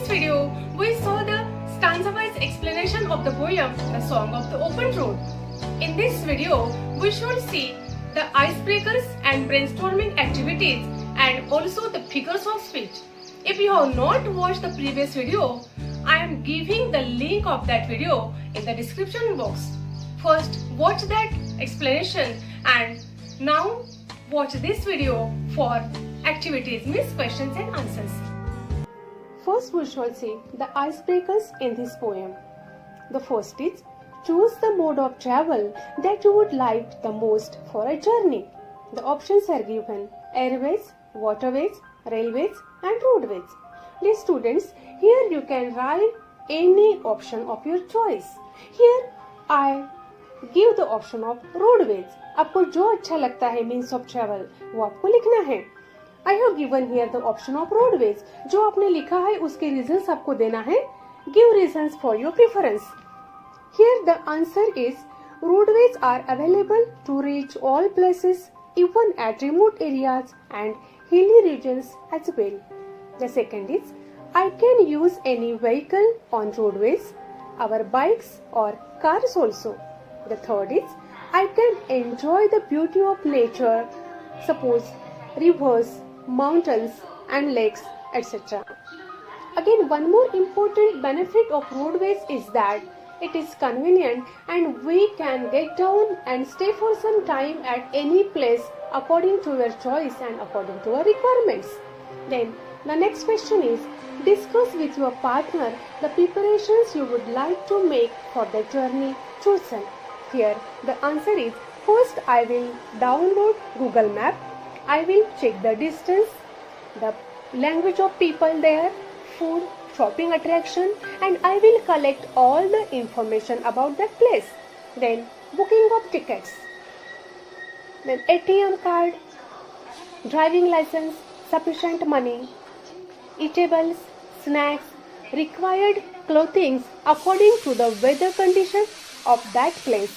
previous video, we saw the stanza-wise explanation of the poem, The Song of the Open Road. In this video, we shall see the icebreakers and brainstorming activities and also the figures of speech. If you have not watched the previous video, I am giving the link of that video in the description box. First, watch that explanation and now watch this video for activities, means questions and answers. First, we shall see the icebreakers in this poem. The first is, choose the mode of travel that you would like the most for a journey. The options are given: airways, waterways, railways and roadways. Dear students, here you can write any option of your choice. Here I give the option of roadways. आपको जो अच्छा लगता है means of travel वो आपको लिखना है. I have given here the option of roadways. जो आपने लिखा है उसके reasons आपको देना है. Give reasons for your preference. Here the answer is, roadways are available to reach all places, even at remote areas and hilly regions as well. The second is, I can use any vehicle on roadways, our bikes or cars also. The third is, I can enjoy the beauty of nature, suppose rivers, mountains and lakes, etc. Again, one more important benefit of roadways is that it is convenient and we can get down and stay for some time at any place according to your choice and according to your requirements. Then the next question is, discuss with your partner the preparations you would like to make for the journey chosen. Here the answer is, first I will download Google Map. I will check the distance, the language of people there, food, shopping attraction, and I will collect all the information about that place. Then booking of tickets, then ATM card, driving license, sufficient money, eatables, snacks, required clothing according to the weather conditions of that place.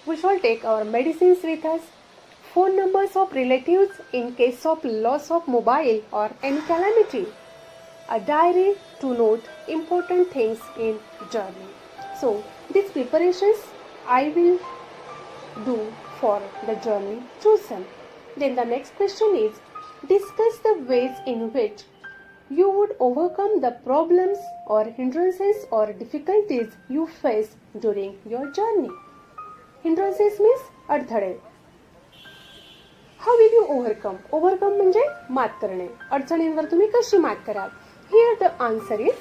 We shall take our medicines with us, phone numbers of relatives in case of loss of mobile or any calamity, a diary to note important things in journey. So these preparations I will do for the journey chosen. Then the next question is, discuss the ways in which you would overcome the problems or hindrances or difficulties you face during your journey. Hindrances means अडथळे. How will you overcome? Overcome म्हणजे मात करणे. अडचणींवर तुम्ही कशी मात कराल? Here the answer is,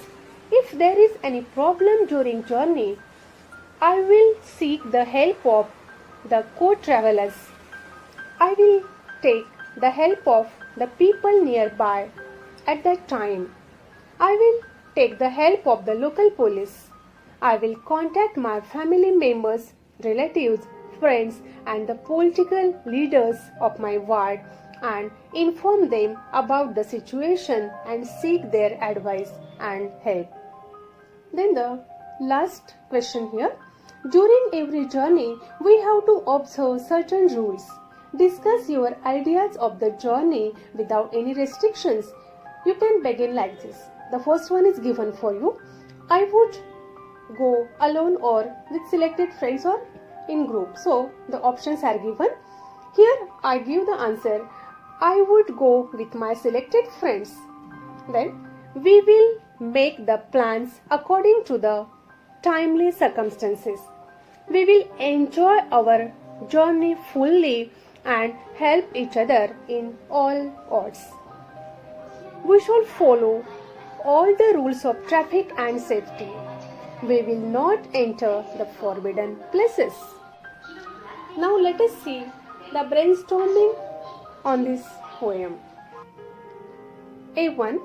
if there is any problem during journey, I will seek the help of the co-travelers. I will take the help of the people nearby at that time. I will take the help of the local police. I will contact my family members, relatives, friends and the political leaders of my ward and inform them about the situation and seek their advice and help. Then the last question here. During every journey, we have to observe certain rules. Discuss your ideas of the journey without any restrictions. You can begin like this. The first one is given for you. I would go alone or with selected friends or in group. So the options are given. Here I give the answer. I would go with my selected friends. Then we will make the plans according to the timely circumstances. We will enjoy our journey fully and help each other in all odds. We shall follow all the rules of traffic and safety. We will not enter the forbidden places. Now let us see the brainstorming on this poem. A1.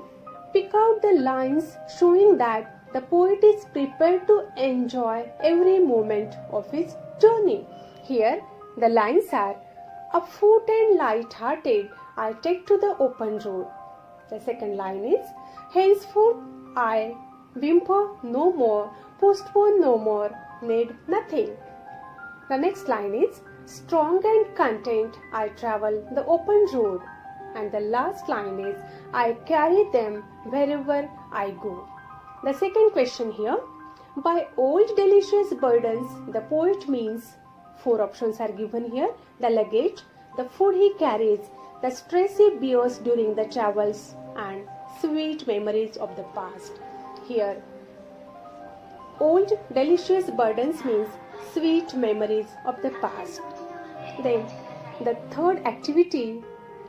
Pick out the lines showing that the poet is prepared to enjoy every moment of his journey. Here the lines are, afoot and light-hearted, I take to the open road. The second line is, henceforth I whimper no more, postpone no more, need nothing. The next line is, strong and content I travel the open road. And the last line is, I carry them wherever I go. The second question here. By old delicious burdens, the poet means 4 options are given here. The luggage, the food he carries, the stress he bears during the travels, and sweet memories of the past. Here, old delicious burdens means sweet memories of the past. Then, the third activity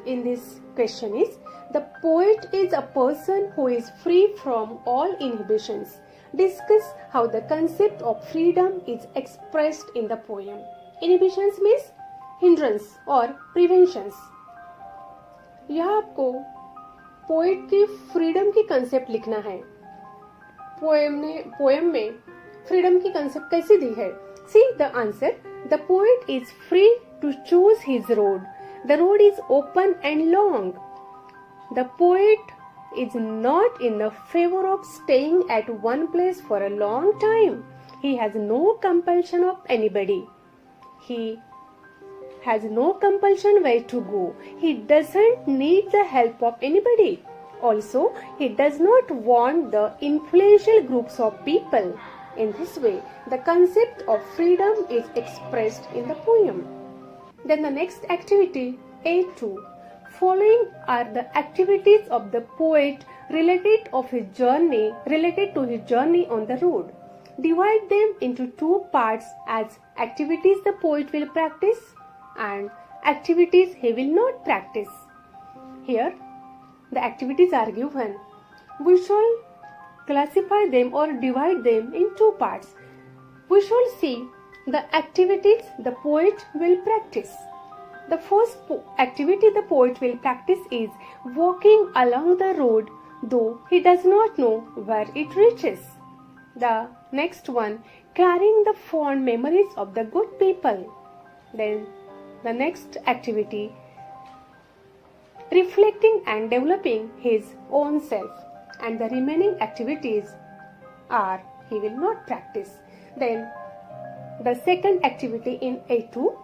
in this question is, the poet is a person who is free from all inhibitions. Discuss how the concept of freedom is expressed in the poem. Inhibitions means hindrance और preventions. यहाँ आपको poet की freedom की concept लिखना है. Poem में freedom की concept कैसे दी है? See the answer. The poet is free to choose his road. The road is open and long. The poet is not in the favor of staying at one place for a long time. He has no compulsion of anybody. He has no compulsion where to go. He doesn't need the help of anybody. Also, he does not want the influential groups of people. In this way, the concept of freedom is expressed in the poem. Then the next activity, A2. Following are the activities of the poet related to his journey on the road. Divide them into 2 parts as activities the poet will practice and activities he will not practice. Here, the activities are given. We shall classify them or divide them in 2 parts. We shall see the activities the poet will practice. The first activity the poet will practice is walking along the road, though he does not know where it reaches. The next one, carrying the fond memories of the good people. Then the next activity, reflecting and developing his own self. And the remaining activities are he will not practice. Then the second activity in A2,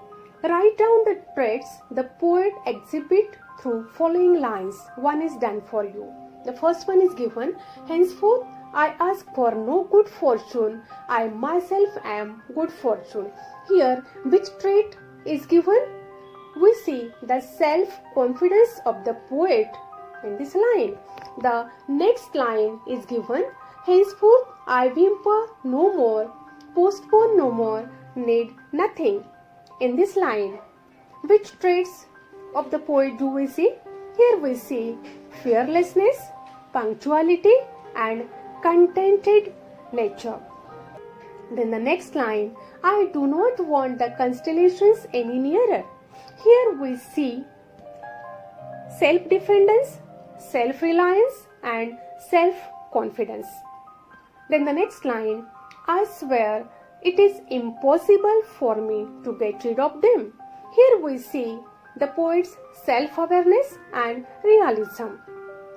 write down the traits the poet exhibit through following lines. One is done for you. The first one is given. Henceforth, I ask for no good fortune. I myself am good fortune. Here, which trait is given? We see the self-confidence of the poet in this line. The next line is given. Henceforth, I whimper no more, postpone no more, need nothing. In this line, which traits of the poet do we see? Here we see fearlessness, punctuality, and contented nature. Then the next line, I do not want the constellations any nearer. Here we see self-dependence, self-reliance, and self-confidence. Then the next line, I swear it is impossible for me to get rid of them. Here we see the poet's self-awareness and realism.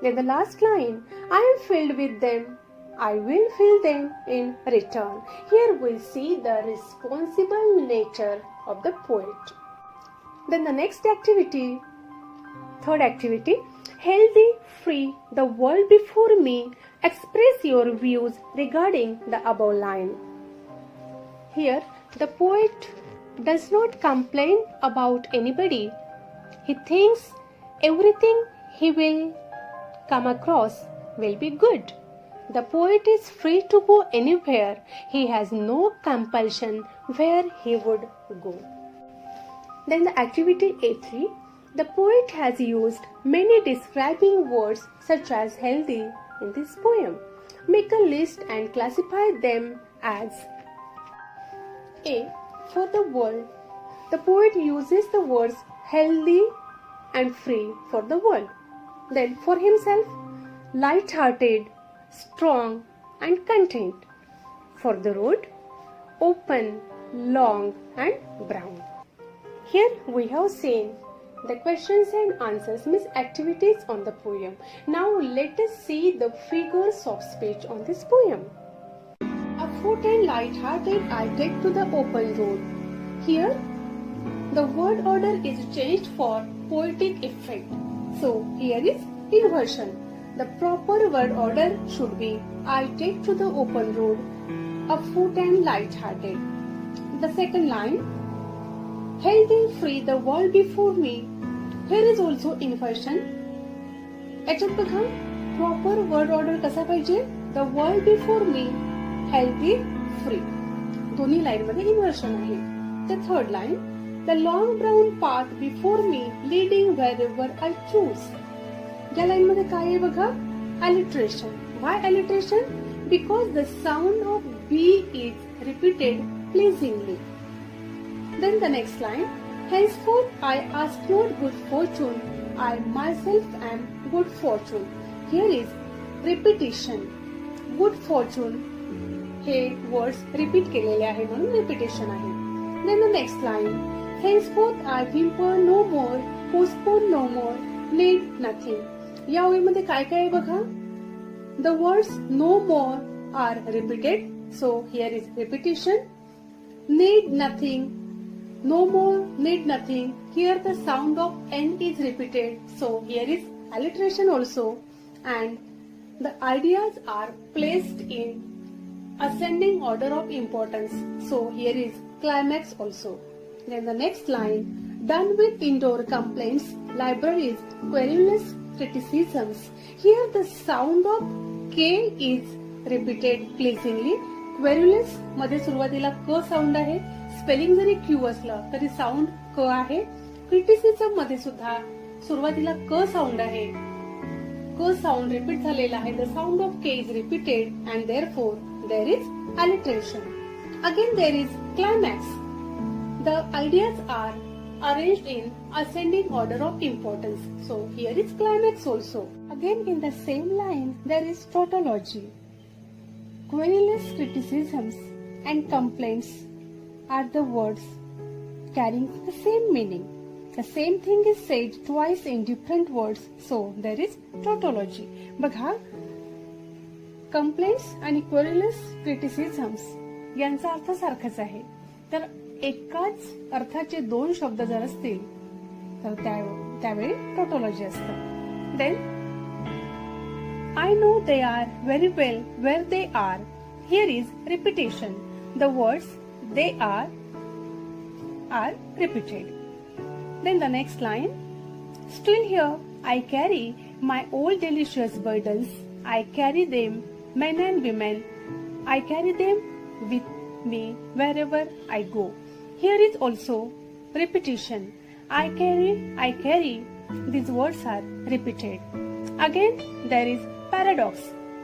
Then the last line, I am filled with them, I will fill them in return. Here we see the responsible nature of the poet. Then the next activity, third activity, healthy, free, the world before me, express your views regarding the above line. Here, the poet does not complain about anybody. He thinks everything he will come across will be good. The poet is free to go anywhere. He has no compulsion where he would go. Then the activity A3, the poet has used many describing words such as healthy in this poem. Make a list and classify them as A. For the world, the poet uses the words healthy and free for the world. Then for himself, light-hearted, strong and content. For the road, open, long and brown. Here we have seen the questions and answers means activities on the poem. Now let us see the figures of speech on this poem. Afoot and light-hearted I get to the open road. Here the word order is changed for poetic effect. So here is inversion. the proper word order should be I take to the open road, afoot and light-hearted. The second line, healthy, free, the world before me. Here is also inversion. याच्यात बघा proper word order कसा पाहिजे, the world before me, healthy, free. दोन्ही line मध्ये inversion आहे. The third line, the long brown path before me, leading wherever I choose. या line मध्ये काय आहे बघा, alliteration. Why alliteration? Because the sound of B is repeated pleasingly. Then the next line, henceforth I ask not good fortune, I myself am good fortune. Here is repetition. Good fortune हे words repeat केलेले आहे म्हणून repetition आहे. Then the next line, henceforth I whimper no more, postpone no more, need nothing. या ओळीमध्ये काय काय आहे बघा, the words no more are repeated, so here is repetition. Need nothing, no more, need nothing. Here the sound of N is repeated, so here is alliteration also. And the ideas are placed in ascending order of importance, so here is climax also. Then the next line, done with indoor complaints, libraries, querulous criticisms. Here the sound of K is repeated pleasingly. Querulous मध्ये सुरुवातीला क sound आहे, spelling जरी Q असलं तरी sound क आहे. Criticism मध्ये सुद्धा सुरुवातीला क साऊंड आहे, क साऊंड रिपीट झालेला आहे. The sound of K is repeated and therefore there is alliteration. Again there is climax. The ideas are arranged in ascending order of importance, so here is climax also. Again in the same line there is tautology. Querulous criticisms and complaints are the words carrying the same meaning. The same thing is said twice in different words, so there is tautology. बघा, complaints आणि querulous criticisms यांचा अर्थ सारखाच आहे. तर एकाच अर्थाचे दोन शब्द जर असतील तर त्यावेळी tautology असतं. Then I know they are very well where they are. Here is repetition. The words they are repeated. Then the next line, still here I carry my old delicious burdens. I carry them, men and women. I carry them with me wherever I go. Here is also repetition. I carry. These words are repeated. Again there is paradox.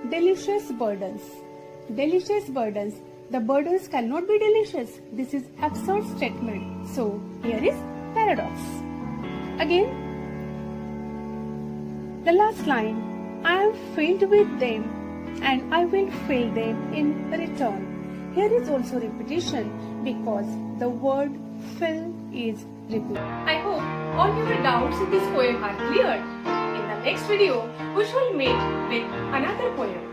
Delicious burdens. Delicious burdens. The burdens cannot be delicious. This is absurd statement. So here is paradox. Again, the last line, I am filled with them and I will fill them in return. Here is also repetition because the word fill is repeated. I hope all your doubts in this poem are cleared. In the next video, we shall meet with another poem.